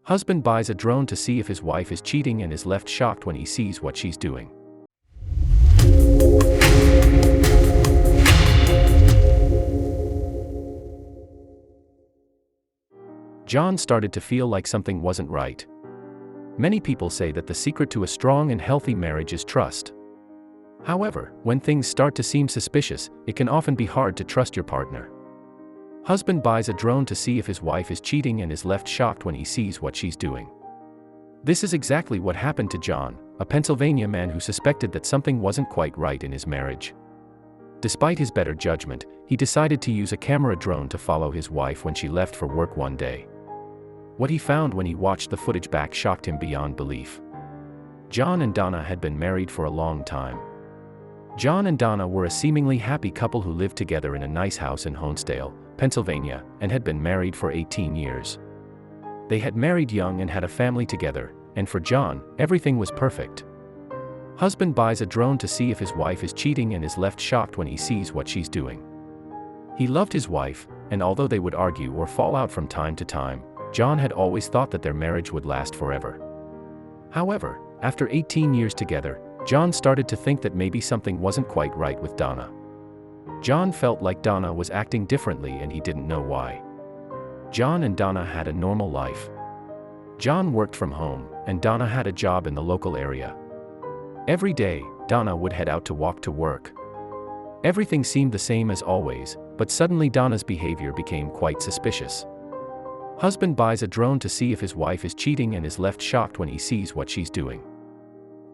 Husband buys a drone to see if his wife is cheating and is left shocked when he sees what she's doing. John started to feel like something wasn't right. Many people say that the secret to a strong and healthy marriage is trust. However, when things start to seem suspicious, it can often be hard to trust your partner. Husband buys a drone to see if his wife is cheating and is left shocked when he sees what she's doing. This is exactly what happened to John, a Pennsylvania man who suspected that something wasn't quite right in his marriage. Despite his better judgment, he decided to use a camera drone to follow his wife when she left for work one day. What he found when he watched the footage back shocked him beyond belief. John and Donna had been married for a long time. John and Donna were a seemingly happy couple who lived together in a nice house in Honesdale, Pennsylvania, and had been married for 18 years. They had married young and had a family together, and for John, everything was perfect. Husband buys a drone to see if his wife is cheating and is left shocked when he sees what she's doing. He loved his wife, and although they would argue or fall out from time to time, John had always thought that their marriage would last forever. However, after 18 years together, John started to think that maybe something wasn't quite right with Donna. John felt like Donna was acting differently and he didn't know why. John and Donna had a normal life. John worked from home, and Donna had a job in the local area. Every day, Donna would head out to walk to work. Everything seemed the same as always, but suddenly Donna's behavior became quite suspicious. Husband buys a drone to see if his wife is cheating and is left shocked when he sees what she's doing.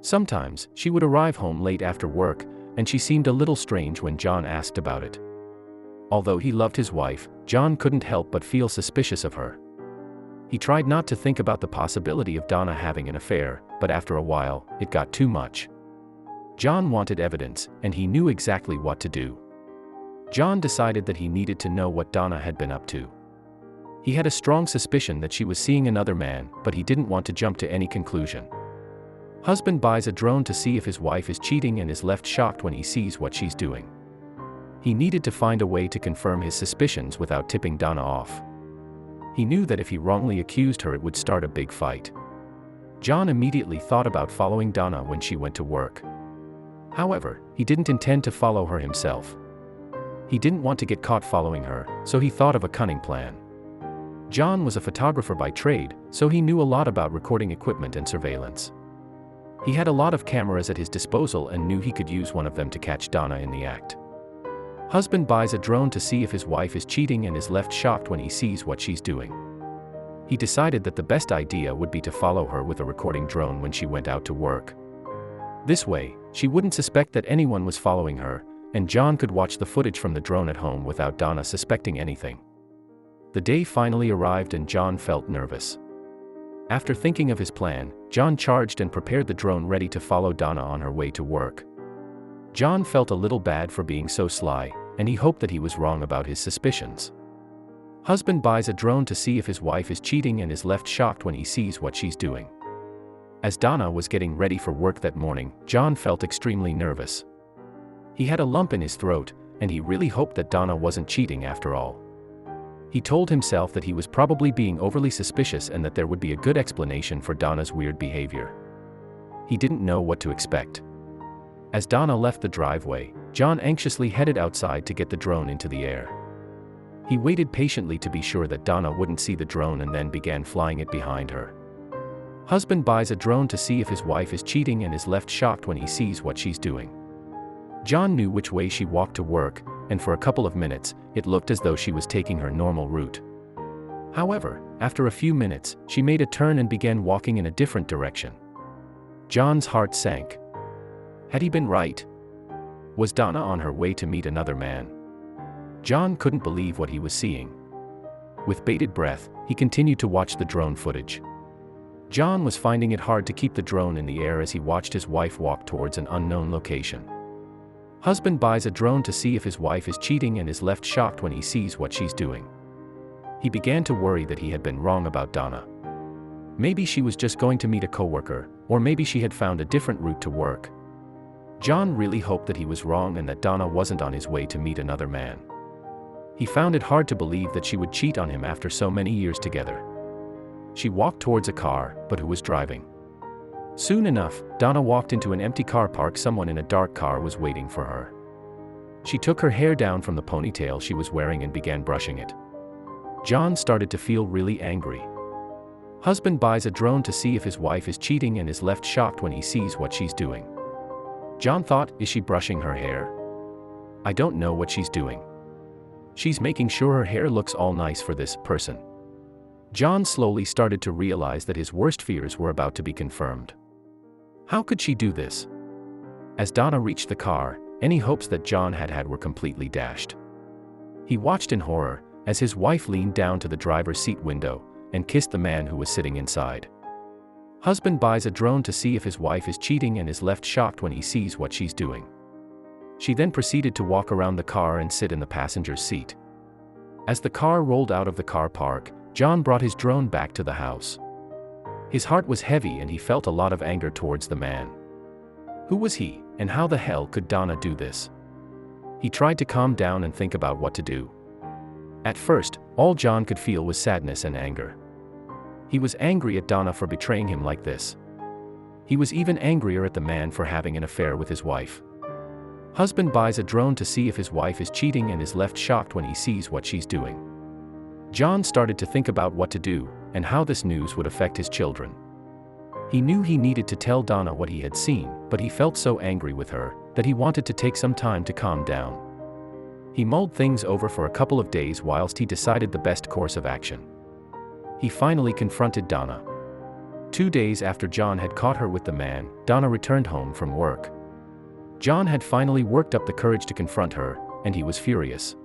Sometimes, she would arrive home late after work, and she seemed a little strange when John asked about it. Although he loved his wife, John couldn't help but feel suspicious of her. He tried not to think about the possibility of Donna having an affair, but after a while, it got too much. John wanted evidence, and he knew exactly what to do. John decided that he needed to know what Donna had been up to. He had a strong suspicion that she was seeing another man, but he didn't want to jump to any conclusion. Husband buys a drone to see if his wife is cheating and is left shocked when he sees what she's doing. He needed to find a way to confirm his suspicions without tipping Donna off. He knew that if he wrongly accused her, it would start a big fight. John immediately thought about following Donna when she went to work. However, he didn't intend to follow her himself. He didn't want to get caught following her, so he thought of a cunning plan. John was a photographer by trade, so he knew a lot about recording equipment and surveillance. He had a lot of cameras at his disposal and knew he could use one of them to catch Donna in the act. Husband buys a drone to see if his wife is cheating and is left shocked when he sees what she's doing. He decided that the best idea would be to follow her with a recording drone when she went out to work. This way, she wouldn't suspect that anyone was following her, and John could watch the footage from the drone at home without Donna suspecting anything. The day finally arrived and John felt nervous. After thinking of his plan, John charged and prepared the drone ready to follow Donna on her way to work. John felt a little bad for being so sly, and he hoped that he was wrong about his suspicions. Husband buys a drone to see if his wife is cheating and is left shocked when he sees what she's doing. As Donna was getting ready for work that morning, John felt extremely nervous. He had a lump in his throat, and he really hoped that Donna wasn't cheating after all. He told himself that he was probably being overly suspicious and that there would be a good explanation for Donna's weird behavior. He didn't know what to expect. As Donna left the driveway, John anxiously headed outside to get the drone into the air. He waited patiently to be sure that Donna wouldn't see the drone and then began flying it behind her. Husband buys a drone to see if his wife is cheating and is left shocked when he sees what she's doing. John knew which way she walked to work, and for a couple of minutes, it looked as though she was taking her normal route. However, after a few minutes, she made a turn and began walking in a different direction. John's heart sank. Had he been right? Was Donna on her way to meet another man? John couldn't believe what he was seeing. With bated breath, he continued to watch the drone footage. John was finding it hard to keep the drone in the air as he watched his wife walk towards an unknown location. Husband buys a drone to see if his wife is cheating and is left shocked when he sees what she's doing. He began to worry that he had been wrong about Donna. Maybe she was just going to meet a coworker, or maybe she had found a different route to work. John really hoped that he was wrong and that Donna wasn't on his way to meet another man. He found it hard to believe that she would cheat on him after so many years together. She walked towards a car, but who was driving? Soon enough, Donna walked into an empty car park. Someone in a dark car was waiting for her. She took her hair down from the ponytail she was wearing and began brushing it. John started to feel really angry. Husband buys a drone to see if his wife is cheating and is left shocked when he sees what she's doing. John thought, is she brushing her hair? I don't know what she's doing. She's making sure her hair looks all nice for this person. John slowly started to realize that his worst fears were about to be confirmed. How could she do this? As Donna reached the car, any hopes that John had were completely dashed. He watched in horror as his wife leaned down to the driver's seat window and kissed the man who was sitting inside. Husband buys a drone to see if his wife is cheating and is left shocked when he sees what she's doing. She then proceeded to walk around the car and sit in the passenger's seat. As the car rolled out of the car park, John brought his drone back to the house. His heart was heavy and he felt a lot of anger towards the man. Who was he, and how the hell could Donna do this? He tried to calm down and think about what to do. At first, all John could feel was sadness and anger. He was angry at Donna for betraying him like this. He was even angrier at the man for having an affair with his wife. Husband buys a drone to see if his wife is cheating and is left shocked when he sees what she's doing. John started to think about what to do and how this news would affect his children. He knew he needed to tell Donna what he had seen, but he felt so angry with her that he wanted to take some time to calm down. He mulled things over for a couple of days whilst he decided the best course of action. He finally confronted Donna. 2 days after John had caught her with the man, Donna returned home from work. John had finally worked up the courage to confront her, and he was furious.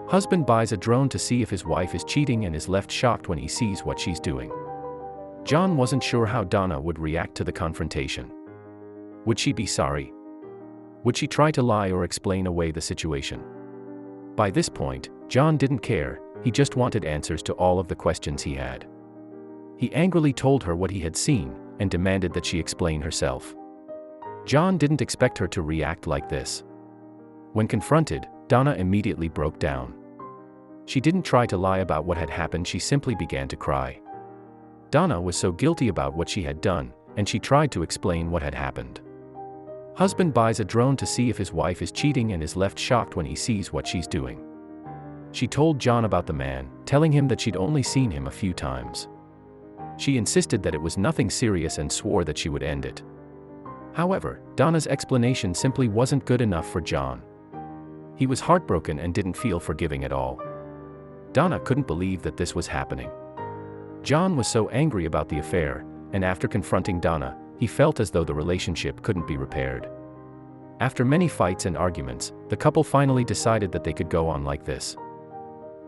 Husband buys a drone to see if his wife is cheating and is left shocked when he sees what she's doing. John wasn't sure how Donna would react to the confrontation. Would she be sorry? Would she try to lie or explain away the situation? By this point, John didn't care, he just wanted answers to all of the questions he had. He angrily told her what he had seen, and demanded that she explain herself. John didn't expect her to react like this. When confronted, Donna immediately broke down. She didn't try to lie about what had happened, she simply began to cry. Donna was so guilty about what she had done, and she tried to explain what had happened. Husband buys a drone to see if his wife is cheating and is left shocked when he sees what she's doing. She told John about the man, telling him that she'd only seen him a few times. She insisted that it was nothing serious and swore that she would end it. However, Donna's explanation simply wasn't good enough for John. He was heartbroken and didn't feel forgiving at all. Donna couldn't believe that this was happening. John was so angry about the affair, and after confronting Donna, he felt as though the relationship couldn't be repaired. After many fights and arguments, the couple finally decided that they could go on like this.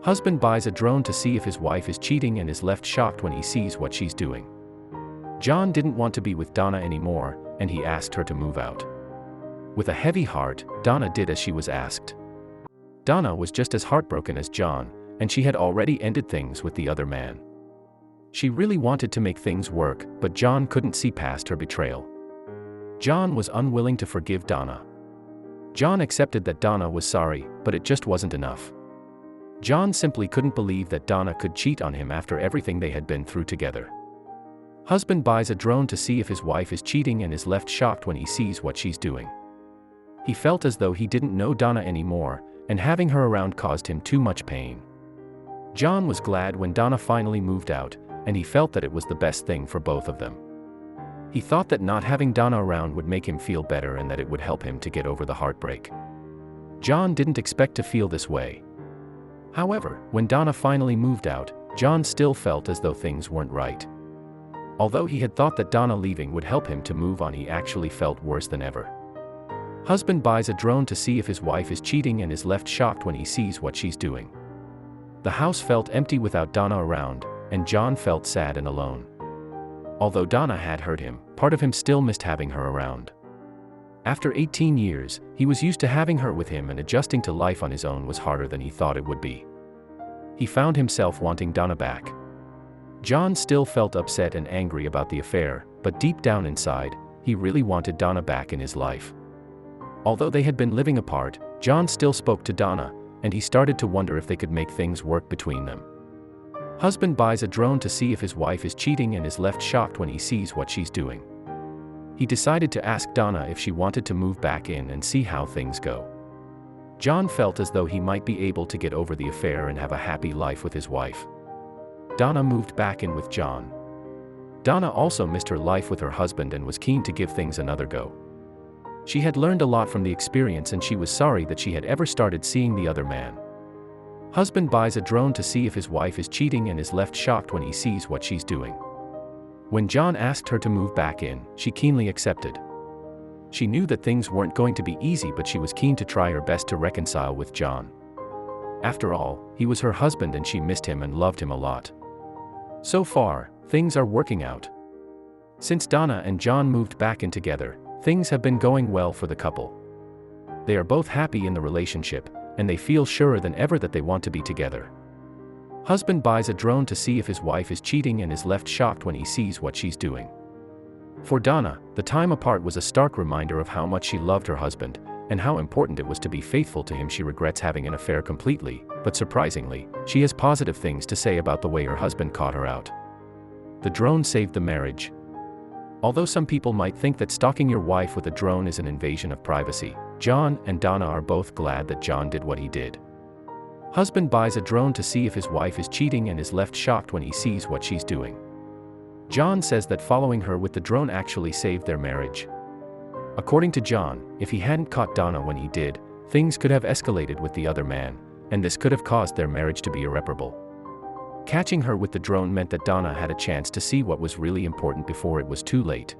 Husband buys a drone to see if his wife is cheating and is left shocked when he sees what she's doing. John didn't want to be with Donna anymore, and he asked her to move out. With a heavy heart, Donna did as she was asked. Donna was just as heartbroken as John, and she had already ended things with the other man. She really wanted to make things work, but John couldn't see past her betrayal. John was unwilling to forgive Donna. John accepted that Donna was sorry, but it just wasn't enough. John simply couldn't believe that Donna could cheat on him after everything they had been through together. Husband buys a drone to see if his wife is cheating and is left shocked when he sees what she's doing. He felt as though he didn't know Donna anymore, and having her around caused him too much pain. John was glad when Donna finally moved out, and he felt that it was the best thing for both of them. He thought that not having Donna around would make him feel better and that it would help him to get over the heartbreak. John didn't expect to feel this way. However, when Donna finally moved out, John still felt as though things weren't right. Although he had thought that Donna leaving would help him to move on, he actually felt worse than ever. Husband buys a drone to see if his wife is cheating and is left shocked when he sees what she's doing. The house felt empty without Donna around, and John felt sad and alone. Although Donna had hurt him, part of him still missed having her around. After 18 years, he was used to having her with him, and adjusting to life on his own was harder than he thought it would be. He found himself wanting Donna back. John still felt upset and angry about the affair, but deep down inside, he really wanted Donna back in his life. Although they had been living apart, John still spoke to Donna, and he started to wonder if they could make things work between them. Husband buys a drone to see if his wife is cheating and is left shocked when he sees what she's doing. He decided to ask Donna if she wanted to move back in and see how things go. John felt as though he might be able to get over the affair and have a happy life with his wife. Donna moved back in with John. Donna also missed her life with her husband and was keen to give things another go. She had learned a lot from the experience and she was sorry that she had ever started seeing the other man. Husband buys a drone to see if his wife is cheating and is left shocked when he sees what she's doing. When John asked her to move back in, she keenly accepted. She knew that things weren't going to be easy, but she was keen to try her best to reconcile with John. After all, he was her husband and she missed him and loved him a lot. So far, things are working out. Since Donna and John moved back in together, things have been going well for the couple. They are both happy in the relationship, and they feel surer than ever that they want to be together. Husband buys a drone to see if his wife is cheating and is left shocked when he sees what she's doing. For Donna, the time apart was a stark reminder of how much she loved her husband, and how important it was to be faithful to him. She regrets having an affair completely, but surprisingly, she has positive things to say about the way her husband caught her out. The drone saved the marriage. Although some people might think that stalking your wife with a drone is an invasion of privacy, John and Donna are both glad that John did what he did. Husband buys a drone to see if his wife is cheating and is left shocked when he sees what she's doing. John says that following her with the drone actually saved their marriage. According to John, if he hadn't caught Donna when he did, things could have escalated with the other man, and this could have caused their marriage to be irreparable. Catching her with the drone meant that Donna had a chance to see what was really important before it was too late.